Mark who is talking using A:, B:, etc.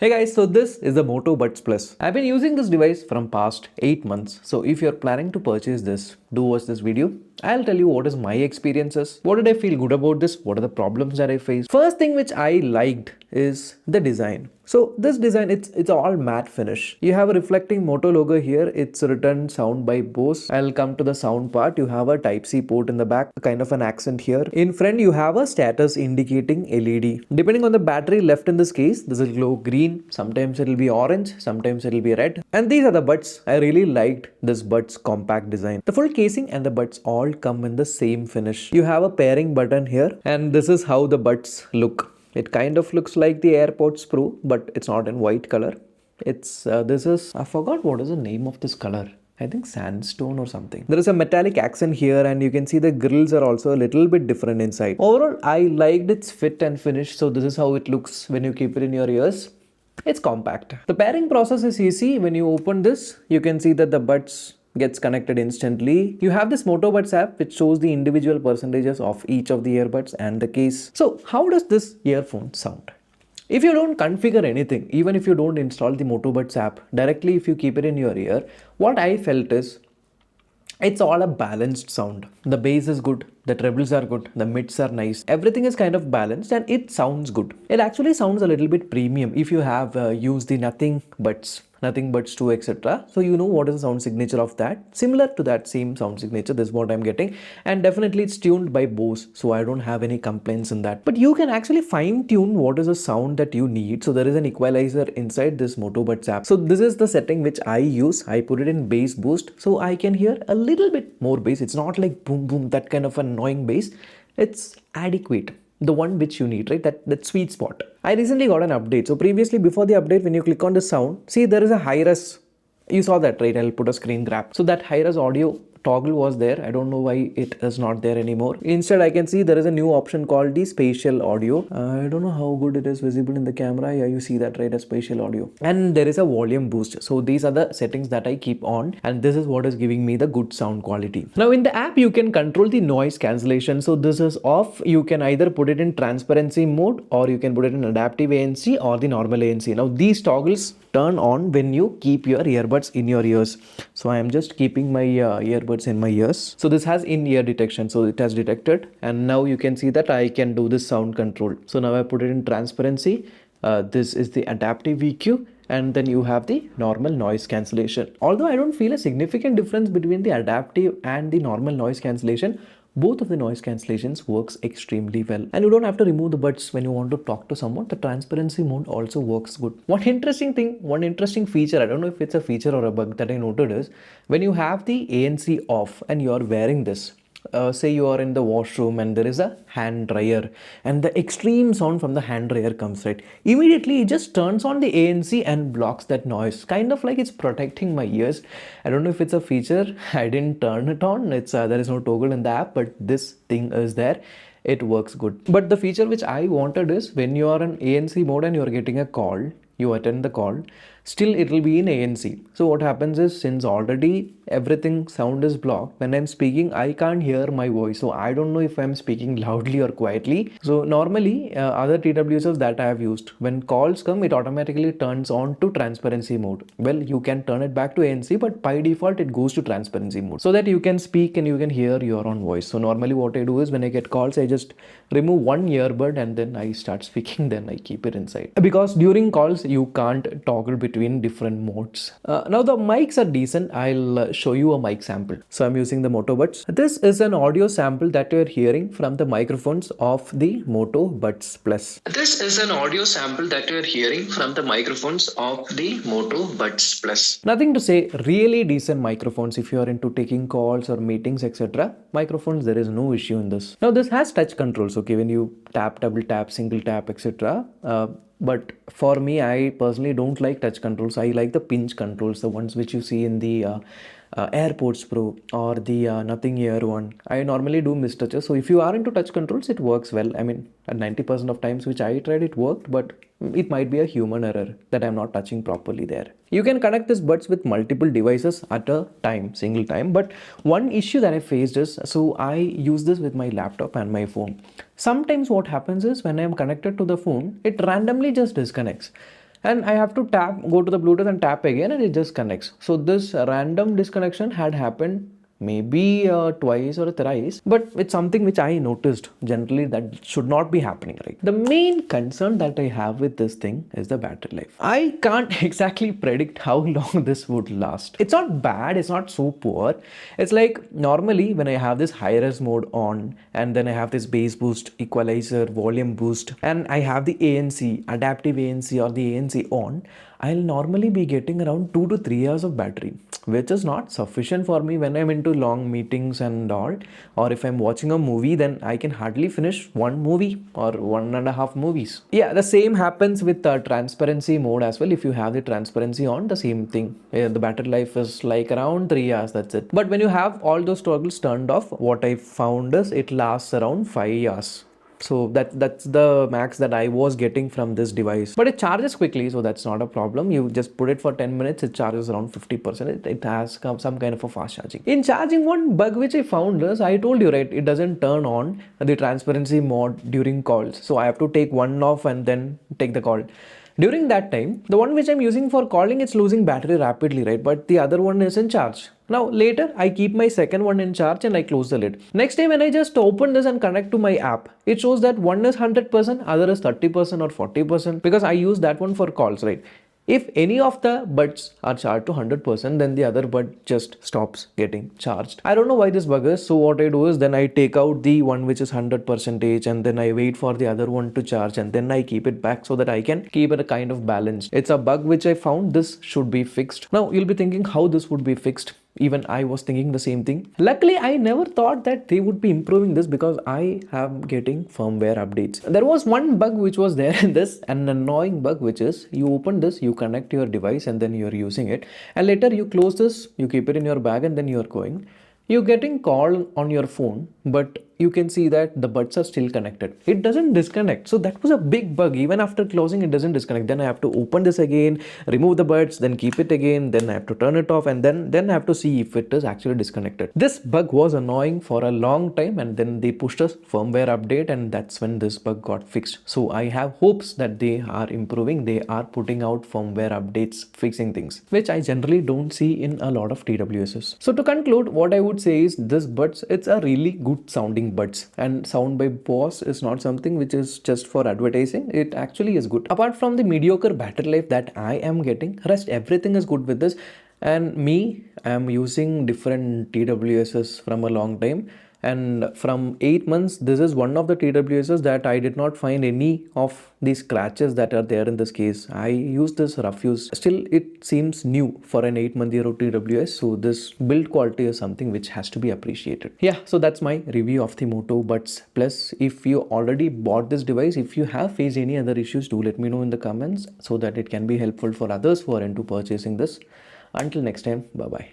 A: Hey guys, so this is the Moto Buds Plus. I've been using this device from past 8 months. So if you're planning to purchase this, do watch this video. I'll tell you what is my experiences, what did I feel good about this, what are the problems that I faced. First thing which I liked is the design. So this design, it's all matte finish. You have a reflecting Moto logo here. It's written sound by Bose. I'll come to the sound part. You have a Type-C port in the back, kind of an accent here. In front, you have a status indicating LED. Depending on the battery left in this case, this will glow green. Sometimes it'll be orange. Sometimes it'll be red. And these are the buds. I really liked this buds compact design. The full casing and the buds all come in the same finish. You have a pairing button here, and this is how the buds look. It kind of looks like the AirPods Pro, but it's not in white color. I forgot what is the name of this color. I think sandstone or something. There is a metallic accent here, and you can see the grills are also a little bit different inside. Overall, I liked its fit and finish. So this is how it looks when you keep it in your ears. It's compact. The pairing process is easy. When you open this, you can see that the buds gets connected instantly. You have this Moto Buds app which shows the individual percentages of each of the earbuds and the case. So how does this earphone sound? If you don't configure anything, even if you don't install the Moto Buds app, directly if you keep it in your ear, what I felt is it's all a balanced sound. The bass is good, the trebles are good, the mids are nice. Everything is kind of balanced and it sounds good. It actually sounds a little bit premium if you have used the Nothing Buds 2, etc. So you know what is the sound signature of that. Similar to that same sound signature, this is what I'm getting. And definitely it's tuned by Bose, so I don't have any complaints in that. But you can actually fine tune what is the sound that you need. So there is an equalizer inside this Moto Buds app. So this is the setting which I use. I put it in bass boost, so I can hear a little bit more bass. It's not like boom boom, that kind of annoying bass. It's adequate, the one which you need, right? That sweet spot. I recently got an update. So previously, before the update, when you click on the sound, see there is a hi-res. You saw that, right? I'll put a screen grab. So that hi-res audio toggle was there. I don't know why it is not there anymore. Instead, I can see there is a new option called the spatial audio. I don't know how good it is visible in the camera. Yeah, you see that, right? A spatial audio. And there is a volume boost. So these are the settings that I keep on, and this is what is giving me the good sound quality. Now in the app, you can control the noise cancellation. So this is off. You can either put it in transparency mode, or you can put it in adaptive ANC or the normal ANC. Now these toggles turn on when you keep your earbuds in your ears. So I am just keeping my earbuds in my ears. So this has in-ear detection. So it has detected, and now you can see that I can do this sound control. So now I put it in transparency. This is the adaptive EQ, and then you have the normal noise cancellation. Although I don't feel a significant difference between the adaptive and the normal noise cancellation, both of the noise cancellations works extremely well, and you don't have to remove the buds when you want to talk to someone. The transparency mode also works good. One interesting feature, I don't know if it's a feature or a bug, that I noted is when you have the ANC off and you're wearing this, say you are in the washroom and there is a hand dryer, and the extreme sound from the hand dryer comes, right? Immediately it just turns on the ANC and blocks that noise, kind of like it's protecting my ears. I don't know if it's a feature. I didn't turn it on. There is no toggle in the app, but this thing is there. It works good. But the feature which I wanted is when you are in ANC mode and you are getting a call, you attend the call, still it will be in ANC. So what happens is, since already everything sound is blocked, when I'm speaking I can't hear my voice. So I don't know if I'm speaking loudly or quietly. So normally other TWSs that I have used, when calls come, it automatically turns on to transparency mode. Well, you can turn it back to ANC, but by default it goes to transparency mode so that you can speak and you can hear your own voice. So normally what I do is, when I get calls, I just remove one earbud and then I start speaking, then I keep it inside, because during calls you can't toggle between different modes. Now the mics are decent. I'll show you a mic sample. So I'm using the Moto Buds. This is an audio sample that you're hearing from the microphones of the Moto Buds Plus. This is an audio sample that you're hearing from the microphones of the Moto Buds Plus. Nothing to say, really decent microphones if you are into taking calls or meetings, etc. Microphones, there is no issue in this. Now this has touch controls, okay, when you tap, double tap, single tap, etc. But for me, I personally don't like touch controls. I like the pinch controls, the ones which you see in the AirPods Pro or the Nothing Ear one. I normally do miss touches. So if you are into touch controls, it works well. I mean, at 90% of times which I tried, it worked, but it might be a human error that I'm not touching properly there. You can connect these buds with multiple devices at a time, single time. But one issue that I faced is, so I use this with my laptop and my phone. Sometimes what happens is, when I'm connected to the phone, it randomly just disconnects. and I have to go to the Bluetooth and tap again, and it just connects. So this random disconnection had happened maybe twice or thrice, but it's something which I noticed generally that should not be happening, right? The main concern that I have with this thing is the battery life. I can't exactly predict how long this would last. It's not bad, it's not so poor. It's like normally when I have this high res mode on, and then I have this bass boost, equalizer, volume boost, and I have the ANC, adaptive ANC or the ANC on, I'll normally be getting around 2 to 3 hours of battery, which is not sufficient for me when I'm into long meetings and all. Or if I'm watching a movie, then I can hardly finish one movie or 1.5 movies. Yeah, the same happens with transparency mode as well. If you have the transparency on, the same thing. The battery life is like around 3 hours, that's it. But when you have all those toggles turned off, what I found is it lasts around 5 hours. So that's the max that I was getting from this device. But it charges quickly, so that's not a problem. You just put it for 10 minutes, it charges around 50%. It has some kind of a fast charging. In charging, one bug which I found is, I told you, right, it doesn't turn on the transparency mode during calls. So I have to take one off and then take the call. During that time, the one which I'm using for calling, it's losing battery rapidly, right? But the other one is in charge. Now later, I keep my second one in charge and I close the lid. Next day when I just open this and connect to my app, it shows that one is 100%, other is 30% or 40%, because I use that one for calls, right? If any of the buds are charged to 100%, then the other bud just stops getting charged. I don't know why this bug is. So what I do is, then I take out the one which is 100% and then I wait for the other one to charge, and then I keep it back so that I can keep it a kind of balance. It's a bug which I found. This should be fixed. Now you'll be thinking how this would be fixed. Even I was thinking the same thing. Luckily, I never thought that they would be improving this, because I am getting firmware updates. There was one bug which was there in this, an annoying bug, which is, you open this, you connect your device and then you're using it, and later you close this, you keep it in your bag and then you're going. You're getting call on your phone, but you can see that the buds are still connected. It doesn't disconnect. So that was a big bug. Even after closing, it doesn't disconnect. Then I have to open this again, remove the buds, then keep it again, then I have to turn it off, and then I have to see if it is actually disconnected. This bug was annoying for a long time, and then they pushed us firmware update, and that's when this bug got fixed. So I have hopes that they are improving. They are putting out firmware updates fixing things, which I generally don't see in a lot of TWSs. So to conclude, what I would say is, this buds, it's a really good sounding buds, and sound by Bose is not something which is just for advertising. It actually is good. Apart from the mediocre battery life that I am getting, rest everything is good with this. And me, I am using different TWSs from a long time, and from 8 months, this is one of the TWSs that I did not find any of these scratches that are there in this case. I used this rough use. Still, it seems new for an 8-month-old TWS. So this build quality is something which has to be appreciated. Yeah, so that's my review of the Moto Buds Plus. If you already bought this device, if you have faced any other issues, do let me know in the comments so that it can be helpful for others who are into purchasing this. Until next time, bye bye.